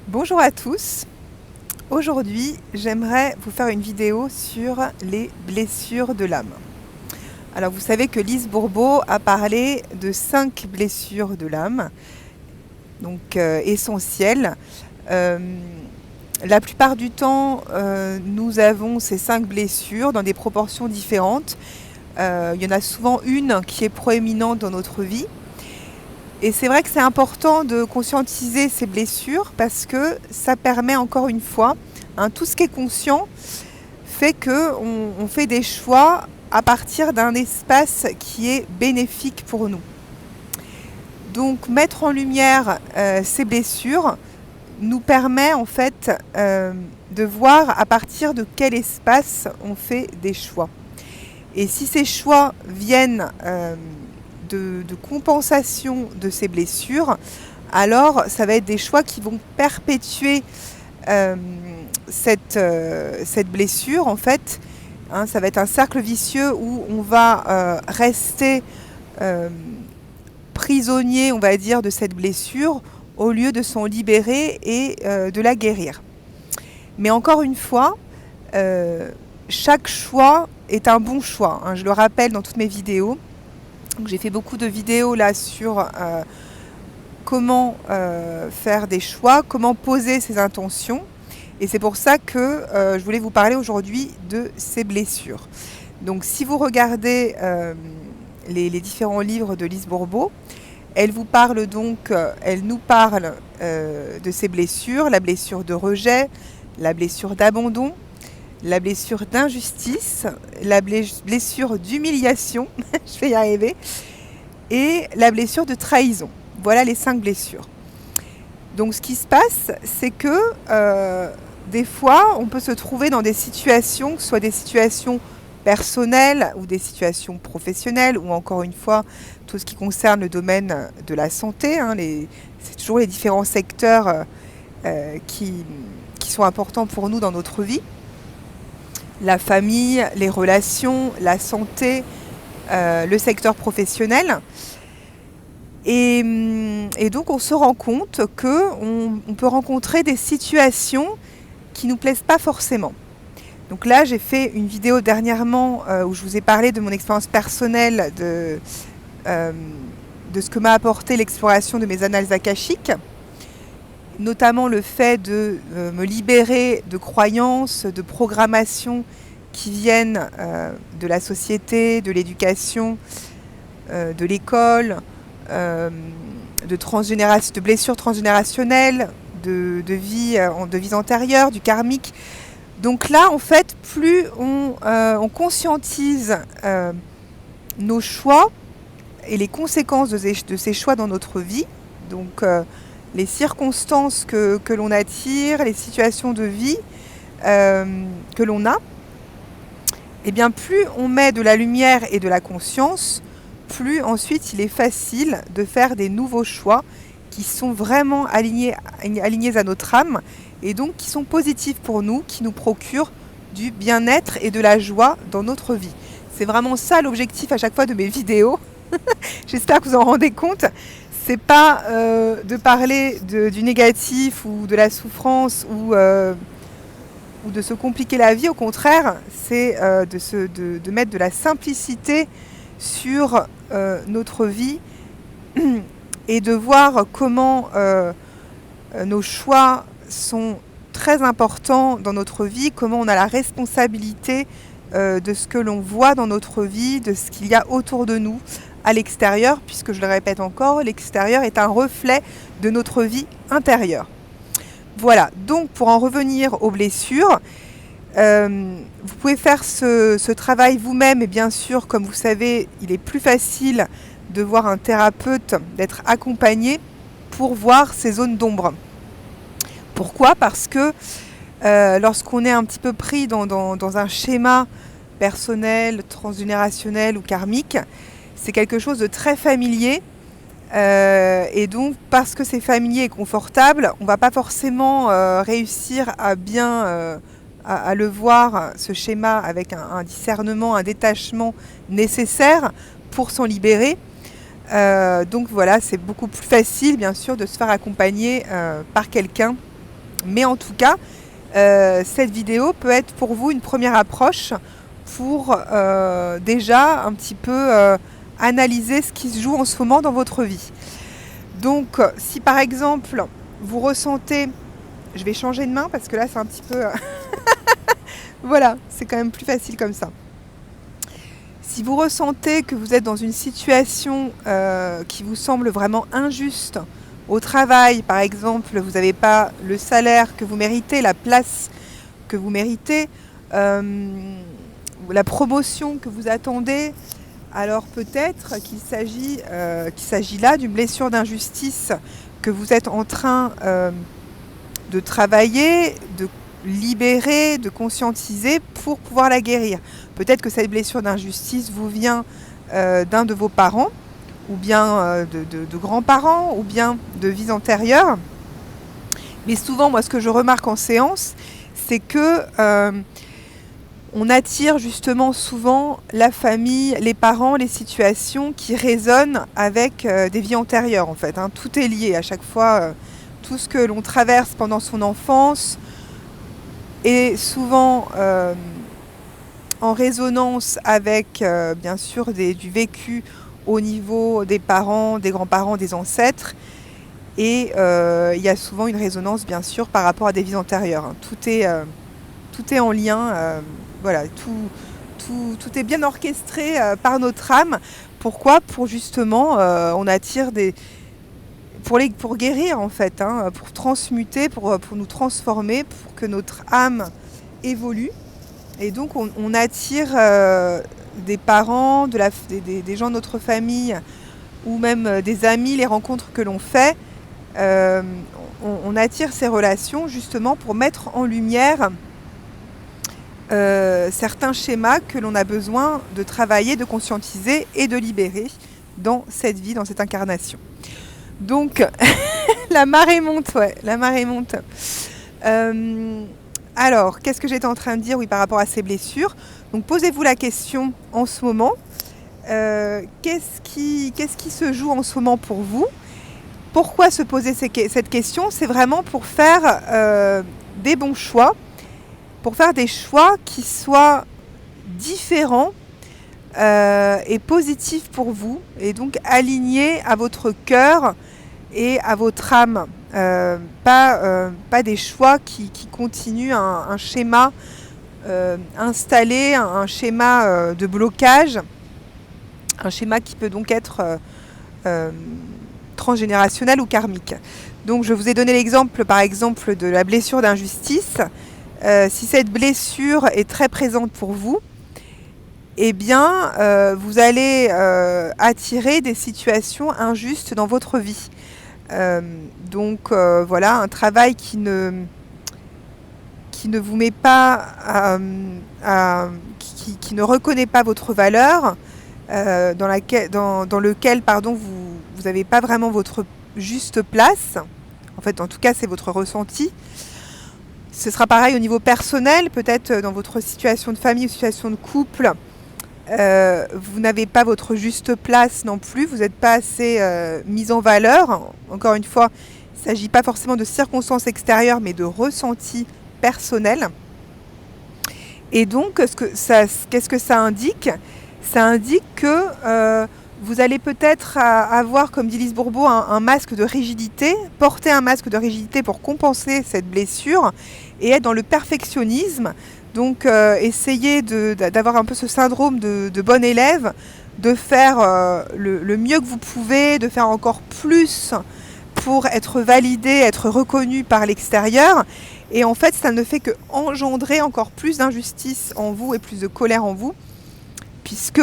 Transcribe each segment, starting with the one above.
Bonjour à tous. Aujourd'hui, j'aimerais vous faire une vidéo sur les blessures de l'âme. Alors, vous savez que Lise Bourbeau a parlé de 5 blessures de l'âme, donc essentielles. Euh, la plupart du temps, nous avons ces 5 blessures dans des proportions différentes. Il y en a souvent une qui est proéminente dans notre vie. Et c'est vrai que c'est important de conscientiser ces blessures parce que ça permet encore une fois, tout ce qui est conscient fait qu'on fait des choix à partir d'un espace qui est bénéfique pour nous. Donc mettre en lumière ces blessures nous permet en fait de voir à partir de quel espace on fait des choix. Et si ces choix viennent de compensation de ces blessures, alors ça va être des choix qui vont perpétuer cette blessure en fait. Ça va être un cercle vicieux où on va rester prisonnier, on va dire, de cette blessure au lieu de s'en libérer et de la guérir. Mais encore une fois, chaque choix est un bon choix. Je le rappelle dans toutes mes vidéos. Donc, j'ai fait beaucoup de vidéos là sur comment faire des choix, comment poser ses intentions. Et c'est pour ça que je voulais vous parler aujourd'hui de ces blessures. Donc si vous regardez les différents livres de Lise Bourbeau, elle vous parle donc, elle nous parle de ces blessures, la blessure de rejet, la blessure d'abandon, la blessure d'injustice, la blessure d'humiliation, je vais y arriver, et la blessure de trahison. Voilà les 5 blessures. Donc ce qui se passe, c'est que des fois, on peut se trouver dans des situations, que ce soit des situations personnelles ou des situations professionnelles, ou encore une fois, tout ce qui concerne le domaine de la santé. C'est toujours les différents secteurs qui sont importants pour nous dans notre vie. La famille, les relations, la santé, le secteur professionnel. Et donc on se rend compte qu'on peut rencontrer des situations qui ne nous plaisent pas forcément. Donc là, j'ai fait une vidéo dernièrement où je vous ai parlé de mon expérience personnelle, de ce que m'a apporté l'exploration de mes annales akashiques, notamment le fait de me libérer de croyances, de programmations qui viennent de la société, de l'éducation, de l'école, de blessures transgénérationnelles, de vies antérieures, du karmique. Donc là, en fait, plus on conscientise nos choix et les conséquences de ces choix dans notre vie, donc les circonstances que l'on attire, les situations de vie que l'on a, et bien plus on met de la lumière et de la conscience, plus ensuite il est facile de faire des nouveaux choix qui sont vraiment alignés à notre âme et donc qui sont positifs pour nous, qui nous procurent du bien-être et de la joie dans notre vie. C'est vraiment ça l'objectif à chaque fois de mes vidéos. J'espère que vous en rendez compte. C'est pas de parler du négatif ou de la souffrance ou de se compliquer la vie. Au contraire, c'est de mettre de la simplicité sur notre vie et de voir comment nos choix sont très importants dans notre vie, comment on a la responsabilité de ce que l'on voit dans notre vie, de ce qu'il y a autour de nous, à l'extérieur, puisque je le répète encore, l'extérieur est un reflet de notre vie intérieure. Voilà, donc pour en revenir aux blessures, vous pouvez faire ce travail vous-même et bien sûr, comme vous savez, il est plus facile de voir un thérapeute, d'être accompagné pour voir ces zones d'ombre. Pourquoi ? Parce que lorsqu'on est un petit peu pris dans un schéma personnel, transgénérationnel ou karmique, c'est quelque chose de très familier. Et donc, parce que c'est familier et confortable, on ne va pas forcément réussir à bien à le voir, ce schéma, avec un discernement, un détachement nécessaire pour s'en libérer. Donc voilà, c'est beaucoup plus facile, bien sûr, de se faire accompagner par quelqu'un Mais en tout cas, cette vidéo peut être pour vous une première approche pour déjà un petit peu analyser ce qui se joue en ce moment dans votre vie. Donc, si par exemple, vous ressentez... Je vais changer de main parce que là, c'est un petit peu... voilà, c'est quand même plus facile comme ça. Si vous ressentez que vous êtes dans une situation qui vous semble vraiment injuste, au travail, par exemple, vous n'avez pas le salaire que vous méritez, la place que vous méritez, la promotion que vous attendez, alors peut-être qu'il s'agit là d'une blessure d'injustice que vous êtes en train de travailler, de libérer, de conscientiser pour pouvoir la guérir. Peut-être que cette blessure d'injustice vous vient d'un de vos parents, ou bien de grands-parents, ou bien de vies antérieures. Mais souvent, moi, ce que je remarque en séance, c'est que on attire justement souvent la famille, les parents, les situations qui résonnent avec des vies antérieures, en fait. Tout est lié à chaque fois. Tout ce que l'on traverse pendant son enfance est souvent en résonance avec, bien sûr, du vécu au niveau des parents, des grands-parents, des ancêtres. Et il y a souvent une résonance, bien sûr, par rapport à des vies antérieures. Tout est en lien. Voilà, tout est bien orchestré par notre âme. Pourquoi ? Pour justement, on attire pour guérir en fait, pour transmuter, pour nous transformer, pour que notre âme évolue. Et donc on attire des parents, des gens de notre famille, ou même des amis, les rencontres que l'on fait. On attire ces relations justement pour mettre en lumière certains schémas que l'on a besoin de travailler, de conscientiser et de libérer dans cette vie, dans cette incarnation. Donc, la marée monte, ouais, la marée monte. Alors, qu'est-ce que j'étais en train de dire, oui, par rapport à ces blessures ? Donc, posez-vous la question en ce moment. Qu'est-ce qui se joue en ce moment pour vous ? Pourquoi se poser cette question ? C'est vraiment pour faire des bons choix, pour faire des choix qui soient différents et positifs pour vous, et donc alignés à votre cœur et à votre âme. Pas des choix qui continuent un schéma installé, un schéma de blocage, un schéma qui peut donc être transgénérationnel ou karmique. Donc je vous ai donné l'exemple, par exemple, de la blessure d'injustice. Si cette blessure est très présente pour vous, eh bien, vous allez attirer des situations injustes dans votre vie. Donc, voilà, un travail qui ne vous met pas, qui ne reconnaît pas votre valeur, dans lequel, vous n'avez pas vraiment votre juste place. En fait, en tout cas, c'est votre ressenti. Ce sera pareil au niveau personnel, peut-être dans votre situation de famille ou situation de couple. Vous n'avez pas votre juste place non plus, vous n'êtes pas assez mis en valeur. Encore une fois, il ne s'agit pas forcément de circonstances extérieures, mais de ressentis personnels. Et donc, qu'est-ce que ça indique ? Ça indique que vous allez peut-être avoir, comme dit Lise Bourbeau, un masque de rigidité, porter un masque de rigidité pour compenser cette blessure et être dans le perfectionnisme. Donc essayez d'avoir un peu ce syndrome de bon élève, de faire le mieux que vous pouvez, de faire encore plus pour être validé, être reconnu par l'extérieur. Et en fait, ça ne fait que engendrer encore plus d'injustice en vous et plus de colère en vous, puisque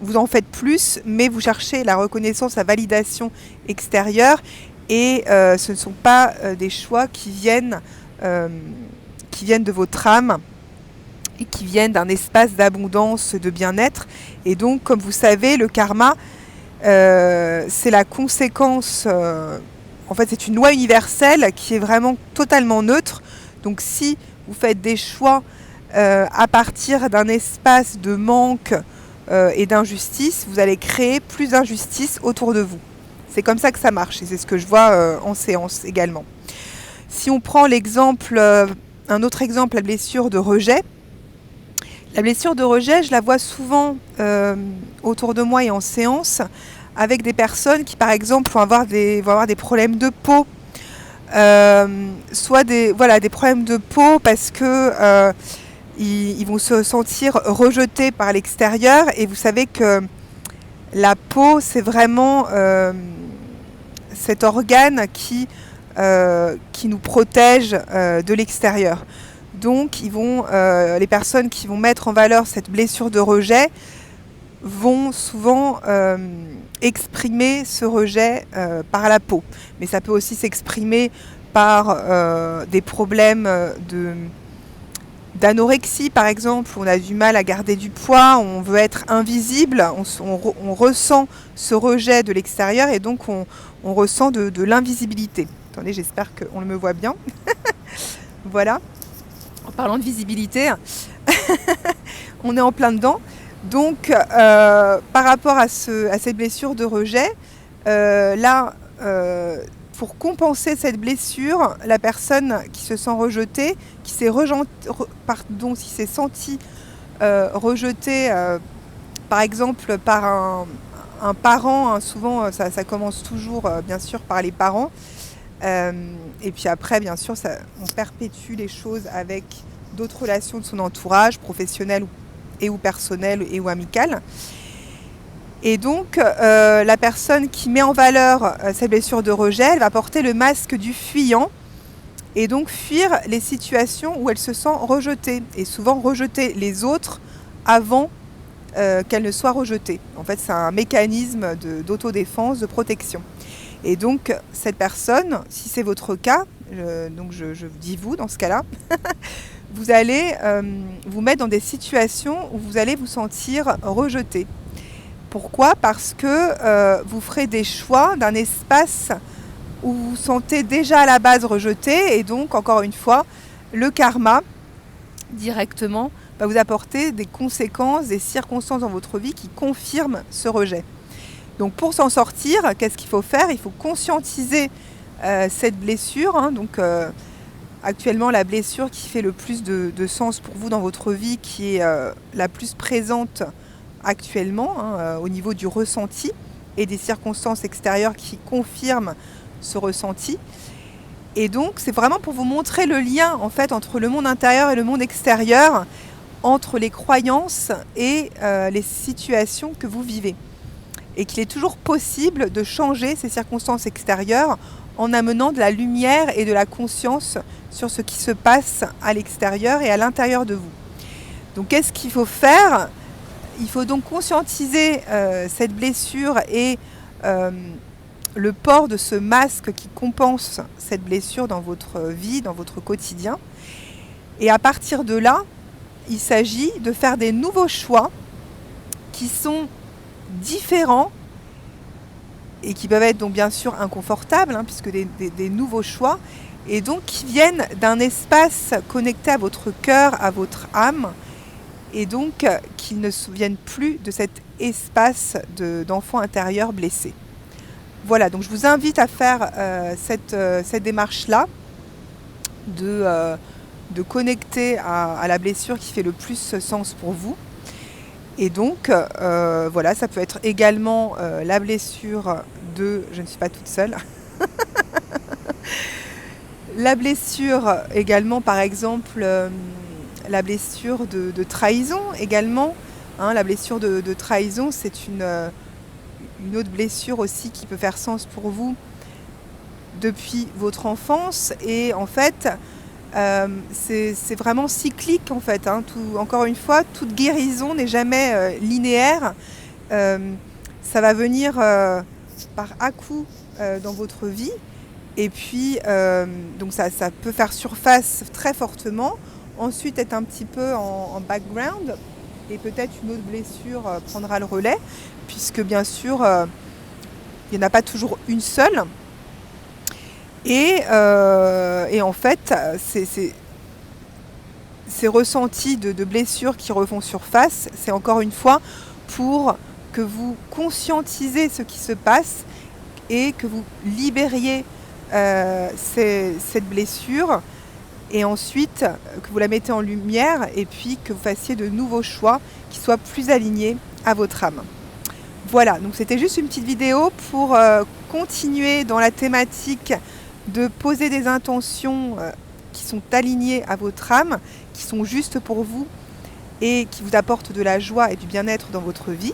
vous en faites plus, mais vous cherchez la reconnaissance, la validation extérieure, et ce ne sont pas des choix qui viennent de votre âme et qui viennent d'un espace d'abondance, de bien-être. Et donc, comme vous savez, le karma, c'est la conséquence, en fait c'est une loi universelle qui est vraiment totalement neutre. Donc si vous faites des choix à partir d'un espace de manque et d'injustice, vous allez créer plus d'injustice autour de vous. C'est comme ça que ça marche, et c'est ce que je vois en séance également. Si on prend l'exemple, un autre exemple, la blessure de rejet. La blessure de rejet, je la vois souvent autour de moi et en séance avec des personnes qui, par exemple, vont avoir des problèmes de peau. Soit des problèmes de peau parce que ils vont se sentir rejetés par l'extérieur. Et vous savez que la peau, c'est vraiment cet organe qui nous protège de l'extérieur. Donc, les personnes qui vont mettre en valeur cette blessure de rejet vont souvent exprimer ce rejet par la peau. Mais ça peut aussi s'exprimer par des problèmes d'anorexie, par exemple, où on a du mal à garder du poids, on veut être invisible, on ressent ce rejet de l'extérieur et donc on ressent de l'invisibilité. Attendez, j'espère qu'on me voit bien. Voilà. En parlant de visibilité, on est en plein dedans. Donc, par rapport à cette blessure de rejet, pour compenser cette blessure, la personne qui se sent rejetée, qui s'est sentie rejetée, par exemple par un parent, hein, souvent ça commence toujours bien sûr par les parents, et puis après bien sûr on perpétue les choses avec d'autres relations de son entourage, professionnelles ou personnelles ou amicales. Et donc, la personne qui met en valeur cette blessure de rejet, elle va porter le masque du fuyant et donc fuir les situations où elle se sent rejetée et souvent rejeter les autres avant qu'elle ne soit rejetée. En fait, c'est un mécanisme d'autodéfense, de protection. Et donc, cette personne, si c'est votre cas, donc je dis vous dans ce cas-là, vous allez vous mettre dans des situations où vous allez vous sentir rejeté. Pourquoi ? Parce que vous ferez des choix d'un espace où vous vous sentez déjà à la base rejeté et donc, encore une fois, le karma, directement, va vous apporter des conséquences, des circonstances dans votre vie qui confirment ce rejet. Donc, pour s'en sortir, qu'est-ce qu'il faut faire ? Il faut conscientiser cette blessure. Hein, donc, actuellement, la blessure qui fait le plus de sens pour vous dans votre vie, qui est la plus présente actuellement, hein, au niveau du ressenti et des circonstances extérieures qui confirment ce ressenti. Et donc, c'est vraiment pour vous montrer le lien en fait entre le monde intérieur et le monde extérieur, entre les croyances et les situations que vous vivez. Et qu'il est toujours possible de changer ces circonstances extérieures en amenant de la lumière et de la conscience sur ce qui se passe à l'extérieur et à l'intérieur de vous. Donc, qu'est-ce qu'il faut faire ? Il faut donc conscientiser cette blessure et le port de ce masque qui compense cette blessure dans votre vie, dans votre quotidien. Et à partir de là, il s'agit de faire des nouveaux choix qui sont différents et qui peuvent être donc bien sûr inconfortables, hein, puisque des nouveaux choix, et donc qui viennent d'un espace connecté à votre cœur, à votre âme, et donc qu'ils ne se souviennent plus de cet espace d'enfant intérieur blessé. Voilà, donc je vous invite à faire cette démarche-là de connecter à la blessure qui fait le plus sens pour vous. Et donc, voilà, ça peut être également la blessure de... Je ne suis pas toute seule. La blessure également, par exemple... la blessure de trahison également. Hein, la blessure de trahison, c'est une autre blessure aussi qui peut faire sens pour vous depuis votre enfance. Et en fait, c'est vraiment cyclique en fait. Hein. Encore une fois, toute guérison n'est jamais linéaire. Ça va venir par à-coups dans votre vie. Et puis, donc ça peut faire surface très fortement. Ensuite, être un petit peu en background et peut-être une autre blessure prendra le relais, puisque bien sûr, il n'y en a pas toujours une seule. Et en fait, ces ressentis de blessures qui refont surface, c'est encore une fois pour que vous conscientisez ce qui se passe et que vous libériez cette blessure, et ensuite que vous la mettez en lumière et puis que vous fassiez de nouveaux choix qui soient plus alignés à votre âme. Voilà, donc c'était juste une petite vidéo pour continuer dans la thématique de poser des intentions qui sont alignées à votre âme, qui sont justes pour vous et qui vous apportent de la joie et du bien-être dans votre vie.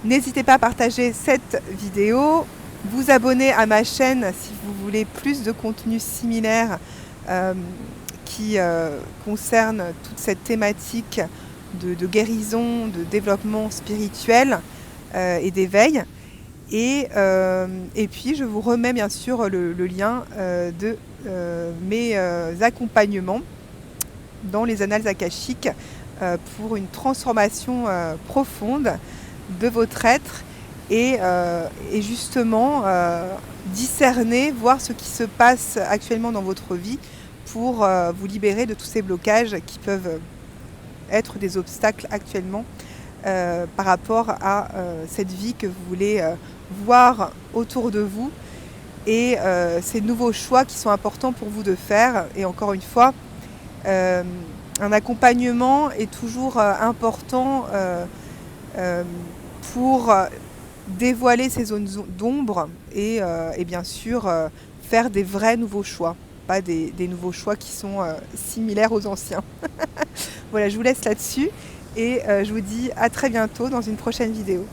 N'hésitez pas à partager cette vidéo, vous abonner à ma chaîne si vous voulez plus de contenu similaire qui concerne toute cette thématique de guérison, de développement spirituel et d'éveil. Et puis je vous remets bien sûr le lien de mes accompagnements dans les annales akashiques pour une transformation profonde de votre être et justement discerner, voir ce qui se passe actuellement dans votre vie pour vous libérer de tous ces blocages qui peuvent être des obstacles actuellement par rapport à cette vie que vous voulez voir autour de vous et ces nouveaux choix qui sont importants pour vous de faire. Et encore une fois, un accompagnement est toujours important pour dévoiler ces zones d'ombre et bien sûr faire des vrais nouveaux choix, pas des nouveaux choix qui sont similaires aux anciens. Voilà, je vous laisse là-dessus et je vous dis à très bientôt dans une prochaine vidéo.